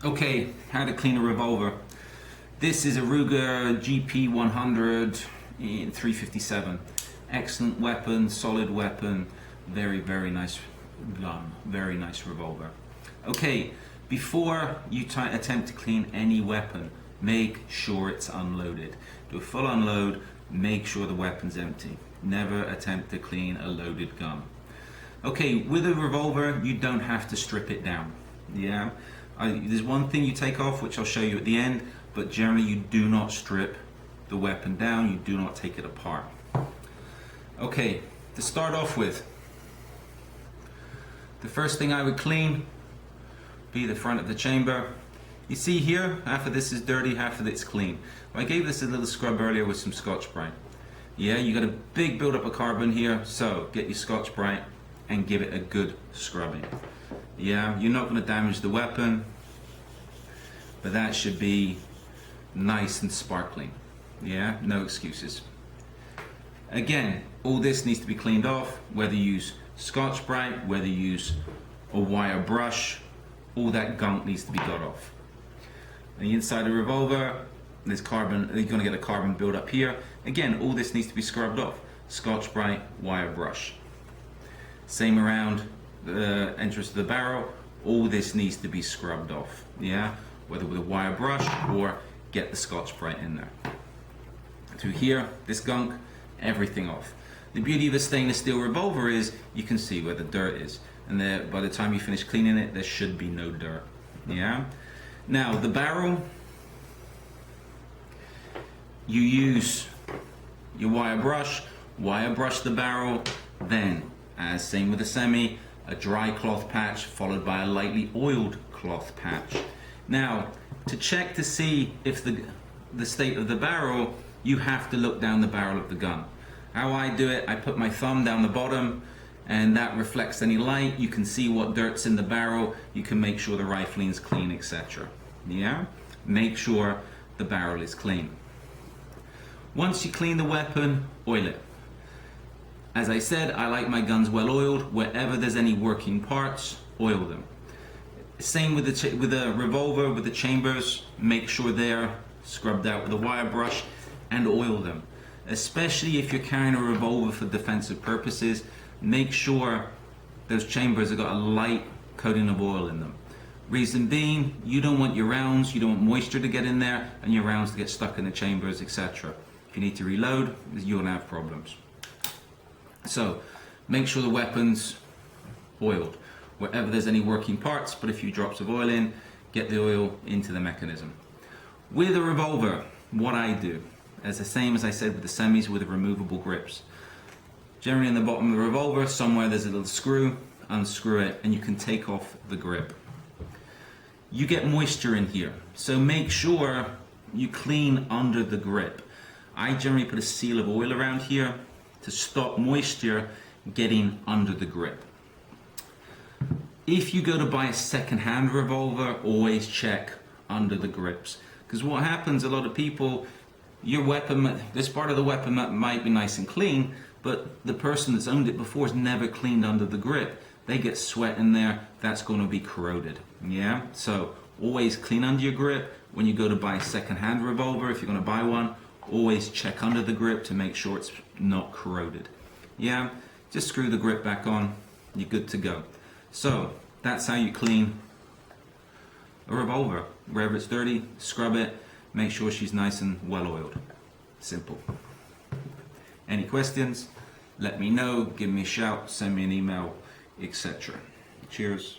Okay, how to clean a revolver. This is a Ruger GP100 in 357. Excellent weapon, solid weapon, very nice gun, very nice revolver. Okay, before you attempt to clean any weapon, make sure it's unloaded. Do a full unload, make sure the weapon's empty. Never attempt to clean a loaded gun. Okay, with a revolver, you don't have to strip it down. Yeah, there's one thing you take off, which I'll show you at the end, but generally you do not strip the weapon down, you do not take it apart. Okay, to start off with, the first thing I would clean be the front of the chamber. You see here, half of this is dirty, half of it's clean. I gave this a little scrub earlier with some Scotch-Brite. Yeah, you got a big buildup of carbon here, so get your Scotch-Brite and give it a good scrubbing. Yeah, you're not going to damage the weapon, but that should be nice and sparkling. Yeah, no excuses. Again, all this needs to be cleaned off, whether you use Scotch-Brite, whether you use a wire brush, all that gunk needs to be got off. On the inside of the revolver, there's carbon, you're going to get a carbon build up here. Again, all this needs to be scrubbed off. Scotch-Brite, wire brush. Same around the entrance of the barrel, all this needs to be scrubbed off. Yeah, whether with a wire brush or get the Scotch-Brite in there. Through here, this gunk, everything off. The beauty of a stainless steel revolver is you can see where the dirt is, and there, by the time you finish cleaning it, there should be no dirt. Yeah. Now the barrel, you use your wire brush the barrel, then, as same with the semi, a dry cloth patch followed by a lightly oiled cloth patch. Now, to check to see if the state of the barrel, you have to look down the barrel of the gun. How I do it, I put my thumb down the bottom and that reflects any light. You can see what dirt's in the barrel, you can make sure the rifling's clean, etc. Yeah? Make sure the barrel is clean. Once you clean the weapon, oil it. As I said, I like my guns well oiled. Wherever there's any working parts, oil them. Same with the revolver, with the chambers, make sure they're scrubbed out with a wire brush and oil them. Especially if you're carrying a revolver for defensive purposes, make sure those chambers have got a light coating of oil in them. Reason being, you don't want your rounds, you don't want moisture to get in there and your rounds to get stuck in the chambers, etc. If you need to reload, you'll have problems. So, make sure the weapon's oiled. Wherever there's any working parts, put a few drops of oil in, get the oil into the mechanism. With a revolver, what I do, as the same as I said with the semis, with the removable grips. Generally in the bottom of the revolver, somewhere there's a little screw, unscrew it, and you can take off the grip. You get moisture in here, so make sure you clean under the grip. I generally put a seal of oil around here to stop moisture getting under the grip. If you go to buy a second-hand revolver, always check under the grips. Because what happens, a lot of people, your weapon, this part of the weapon might be nice and clean, but the person that's owned it before has never cleaned under the grip. They get sweat in there, that's going to be corroded. Yeah, so always clean under your grip. When you go to buy a second-hand revolver, if you're going to buy one, always check under the grip to make sure it's not corroded. Yeah, just screw the grip back on, you're good to go. So that's how you clean a revolver. Wherever it's dirty, scrub it, make sure she's nice and well oiled. Simple. Any questions? Let me know, give me a shout, send me an email, etc. Cheers.